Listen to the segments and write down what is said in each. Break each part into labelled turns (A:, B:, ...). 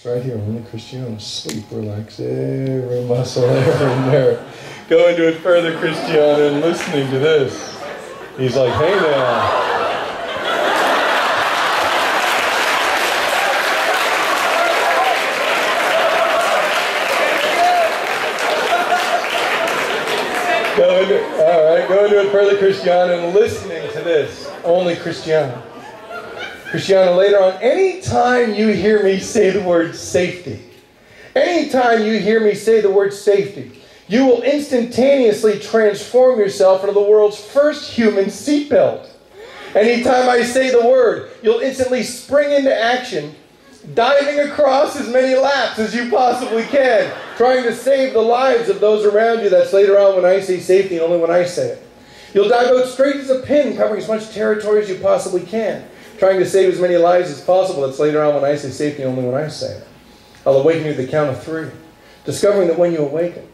A: Right here, only Cristiano. Sleep, relax every muscle, every nerve. Go into it further, Cristiano, and listening to this. He's like, hey now. Go into it further, Cristiano, and listening to this. Only Cristiano. Cristiano, later on, anytime you hear me say the word safety, anytime you hear me say the word safety, you will instantaneously transform yourself into the world's first human seatbelt. Anytime I say the word, you'll instantly spring into action, diving across as many laps as you possibly can, trying to save the lives of those around you. That's later on when I say safety and only when I say it. You'll dive out straight as a pin, covering as much territory as you possibly can, trying to save as many lives as possible. That's later on when I say safety, only when I say it. I'll awaken you at the count of 3, discovering that when you awaken,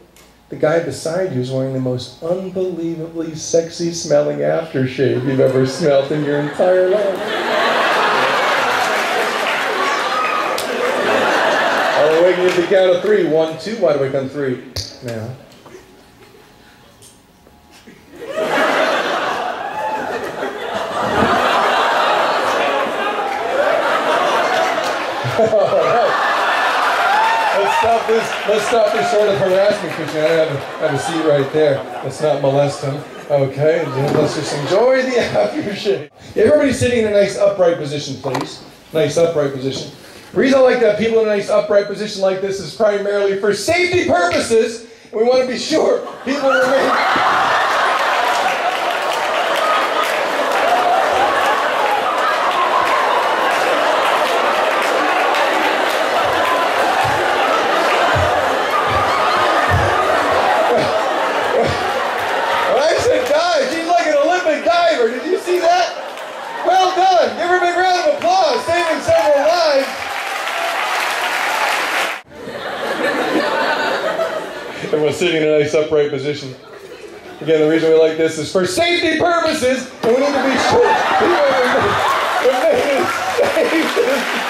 A: the guy beside you is wearing the most unbelievably sexy smelling aftershave you've ever smelled in your entire life. I'll awaken you at the count of 3. 1, 2, wide awake on 3. Now. Let's stop this sort of harassment, Christian. I have a seat right there. Let's not molest him. Okay, let's just enjoy the aftershave. Everybody sitting in a nice upright position, please. Nice upright position. The reason I like to have people in a nice upright position like this is primarily for safety purposes. We want to be sure people remain... Did you see that? Well done. Give her a big round of applause. Saving several lives. Everyone's sitting in a nice upright position. Again, the reason we like this is for safety purposes, and we need to be sure people remain safe.